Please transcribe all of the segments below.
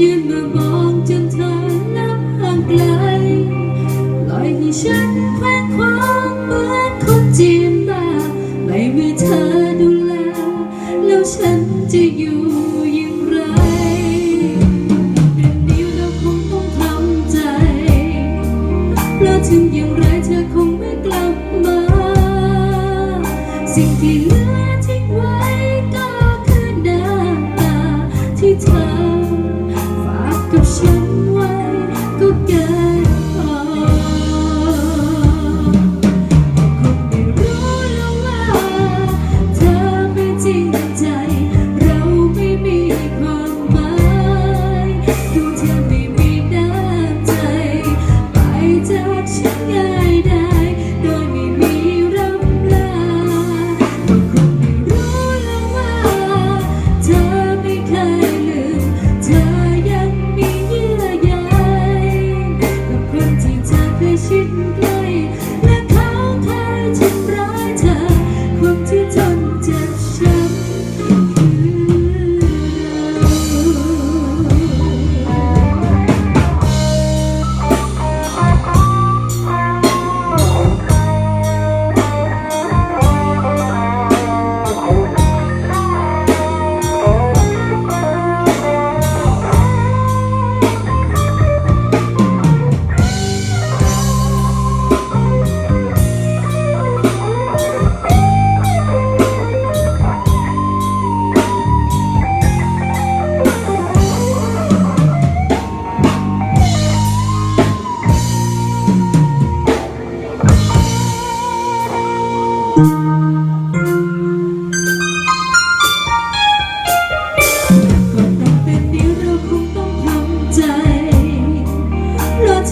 ยืนมามองจนเธอนับห่างไกลปล่อยให้ฉันแขวนคว้างเหมือนคนจีนบ้าไม่มีเธอดูแลแล้วฉันจะอยู่อย่างไรเรื่องนี้เราคงต้องทำใจเพราะถึงอย่างไรเธอคงไม่กลับมาสิ่งที่เหลือทิ้งไว้ก็คือน้ำตาที่เธอฝากกับฉันไว้ก็เกินพอคงไม่รู้แล้วว่าเธอไม่จริงใจเราไม่มีความหมายดูเธอไม่มีน้ำใจไปจากฉันง่ายได้โดยไม่มีร่ำลาก็คงไม่รู้แล้วว่าเธอไม่เคยลืมเธอยังมีเยื่อใยกับคนที่เธอเคยชิดใกล้และเขาเคยทำร้ายเธอคนที่ทนเจ็บช้ำ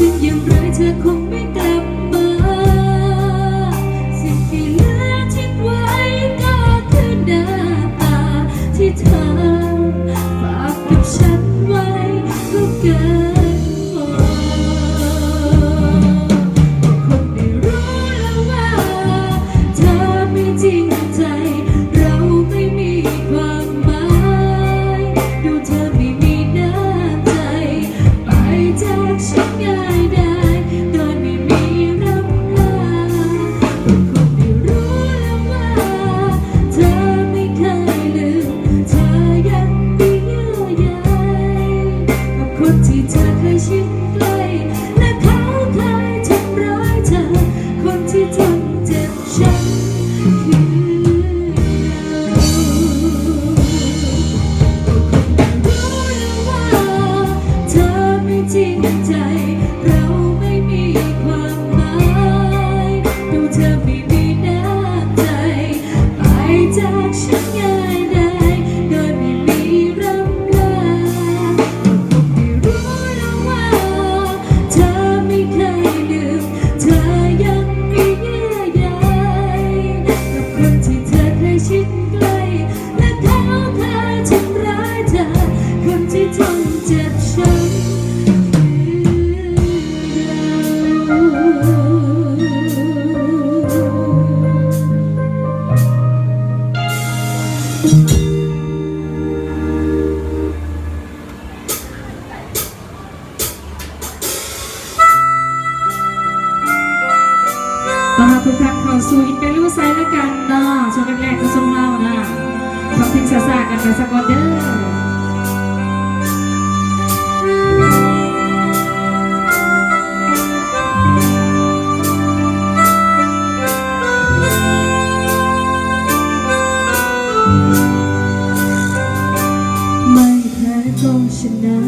ถึงอย่างไรเธอคงไม่กลับมาสิ่งที่เหลือทิ้งไว้ก็คือน้ำตาที่เธอฝากกับฉันไว้ก็เกินพอคงไม่รู้แล้วว่าเธอไม่จริงใจเราไม่มีความหมายดูเธอไม่มีน้ำใจไปจากฉันง่ายได้โดยไม่มีร่ำลาคงไม่รู้แล้วว่าเธอไม่เคยลืมเธอยังมีเยื่อใยกับคนที่เธอเคยชิดใกล้และเขาเคยทำร้ายเธอคนที่ทนเจ็บช้ำคือเธอไม่จริงใจเราไม่มีความหมายดูเธอไม่มีน้ำใจไปจากฉันง่ายได้โดยไม่มีร่ำลาก็คงไม่รู้แล้วว่าเธอไม่เคยลืมเธอยังมีเยื่อใยกับคนที่เธอเคยชิดใกล้และเขาเคยทำร้ายเธอคนที่ทนเจ็บช้ำต้อนรับทุกท่านเข้าสู่อินเตอร์ลูไซด์แล้วกันเนาะช่วงแรกๆก็ช่วงเล่านะฟังเพลงซาๆกันไปสักก่อนเด้อไม่แพ้ก็ชนะ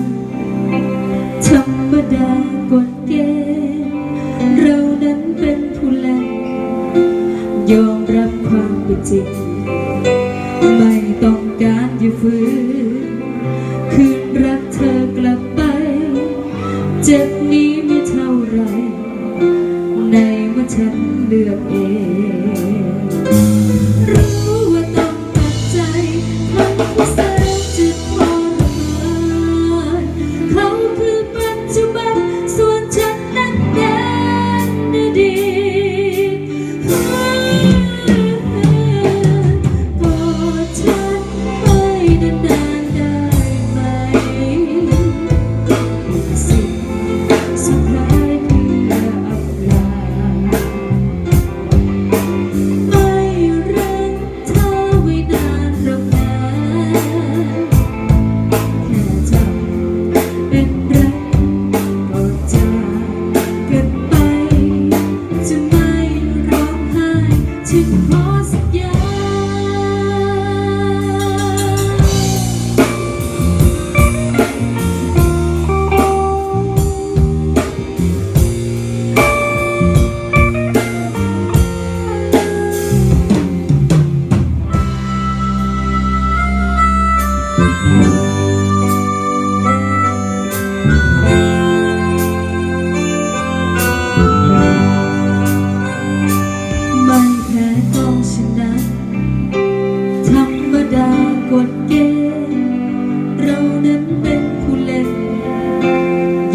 ธรรมดากฎเกณฑ์เรานั้นเป็นผู้เล่นยอมรับความเป็นจริงไม่ต้องการอย่าฝืนคืนรักเธอกลับไปเจ็บนี้ไม่เท่าไรในเมื่อฉันเลือกเองรู้ว่าต้องตัดใจทั้งที่แสนจะทรมานเขาคือปัจจุบันส่วนฉันนั้นเป็นอดีตกอดฉันไปนานๆได้ไหม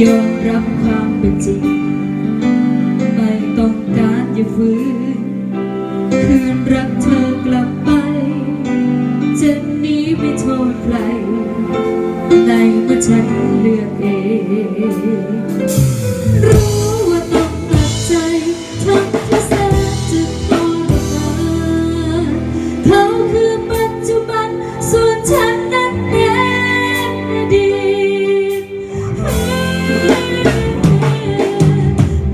ยอมรับความเป็นจริงไม่ต้องการอย่าฝืนคืนรักเธอกลับไปจะหนีไม่โทษใครในเมื่อฉันเลือกเองรู้ว่าต้องตัดใจทั้งที่แสนจะทรมานเขาคือปัจจุบันส่วนฉันนั้นเป็นอดีต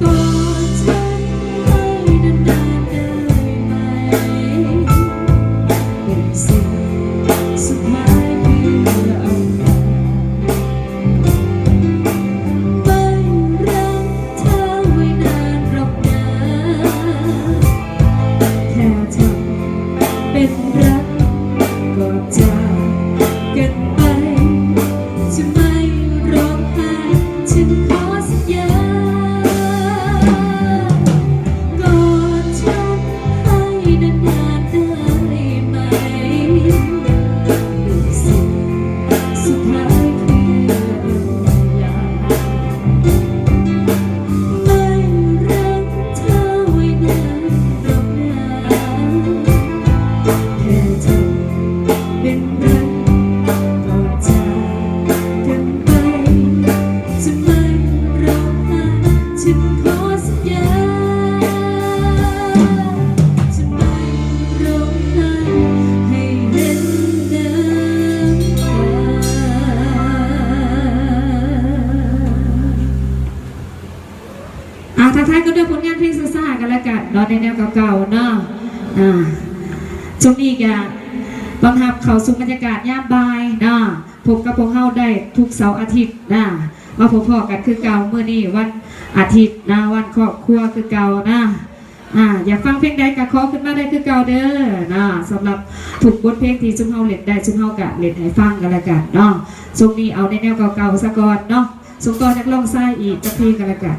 ก่อนฉันให้นานๆได้ไหมเป็นสิ่งสุดท้ายเพื่อเอาไม่รักเธอไว้นานหรอกนะแค่ทำเป็นรักก็จากกันไปจะไม่ร้องไห้ฉันขอสัญญาก่อนฉันให้นานๆได้ไหมเป็นสิ่งสุดท้ายเพื่อลาไม่รักเธอไว้นานหรอกนะแค่ทำเป็นรักก่อนจากกันไปจะไม่ร้องไห้ฉันขอสัญญาจะไม่ร้องไห้ให้เห็นน้ำตาทักทายกันด้วยผลงานเพลงซ่าๆกันแล้วกันเนาะในแนวเก่าๆเนาะช่วงนี้ก็บังคับเข้าสู่บรรยากาศยามบ่ายเนาะพบกับพวกเฮาได้ทุกเสาร์อาทิตย์นะมาพบกันคือเก่าเมื่อนี้วันอาทิตย์นะวันครอบครัวคือเก่านะอยากฟังเพลงใดก็ขอขึ้นมาได้คือเก่าเด้อนะสำหรับถูกบทเพลงที่จุ่มเฮาเล่นได้จุ่มเฮากะเล่นให้ฟังกันแล้วกันเนาะช่วงนี้เอาในแนวเก่าๆซะก่อนเนาะส่งต่อจากลองไส้อีกจะเพลงกันแล้วกัน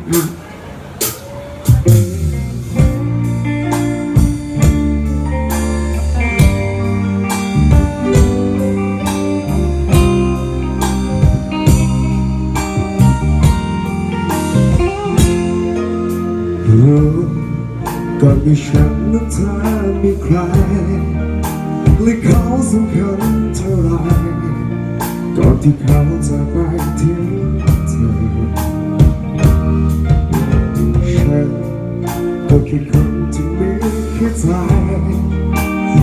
รู้ก่อนมีฉันนั้นเธอมีใครและเขาสำคัญเท่าไรก่อนที่เขาจะไปทิ้งเธอฉันก็แค่คนที่มีแค่ใจ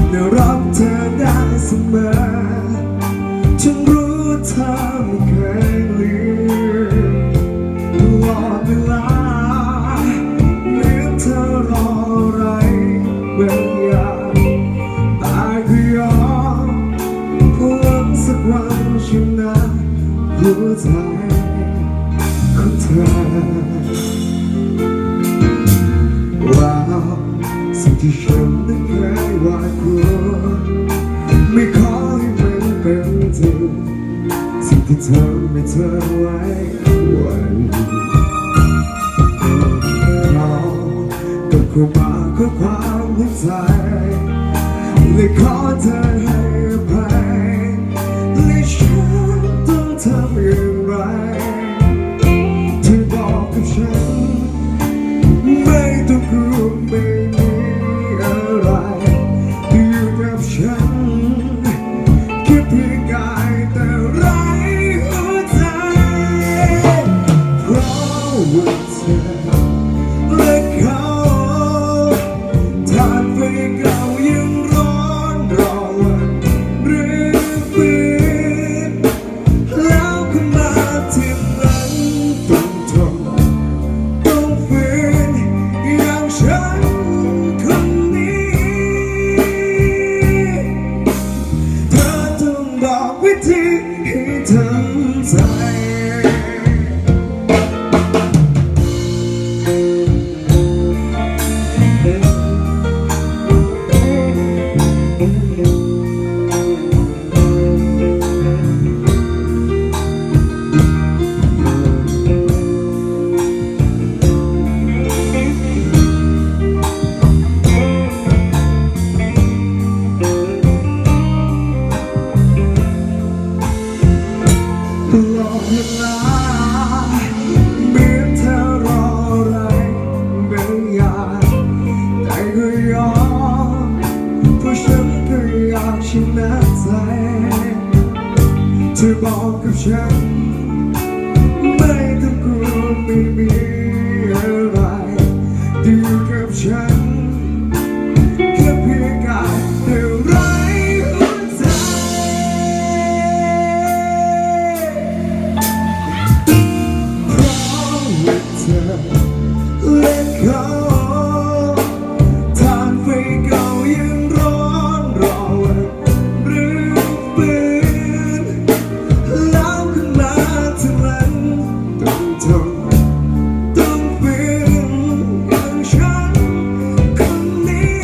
และรับเธอได้เสมอฉันรู้เธอไม่เคยลืมตลอดเวลาเธอรออะไรบางอย่างแต่ก็ยอมพวงสักวันฉันนะหัวใจของเธอว้าวสิ่งที่ฉันนั้นเคยหวาดกลัวไม่ขอให้มันเป็นจริงสิ่งที่เธอไม่เธอไว้วันก็เข้ามาขอความหัวใจและขอเธอให้อภัยและฉันต้องทำอย่างไรเธอบอกกับฉันไม่ต้องกลัวไม่มีอะไรอยู่กับฉันแค่เพียงกายแต่ไร้หัวใจเพราะว่าเธอและเขาทานไฟเก่ายังร้อนรอวัน บอกกับฉันไม่ต้องกลัวไม่มีอะไรดีกับฉันแค่เพียงกายแต่ไร้หัวใจเพราะว่าเธอและเขาทานไฟเก่ายังร้อนรอวันหรือปืนแล้วขึ้นมาทั้งนั้นต้องทนต้องเป็นอย่างฉันคนนี้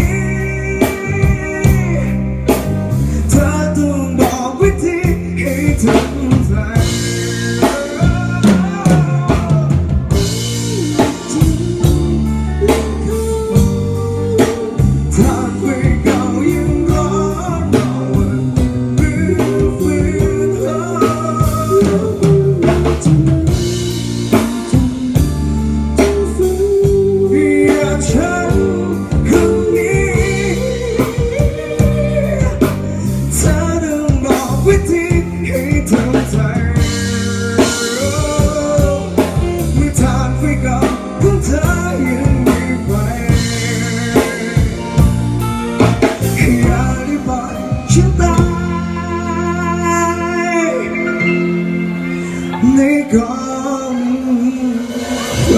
เธอต้องบอกวิธีให้ทำใจ ทางไปเก่ายังร้อนรอวันหรือฝืนอย่าฉันคนนี้เธอต้องบอกวิธีให้ทำใจเมื่อทางไฟเก่าของเธอยังมีไฟ อย่าได้ปล่อยฉันตายในกองไฟ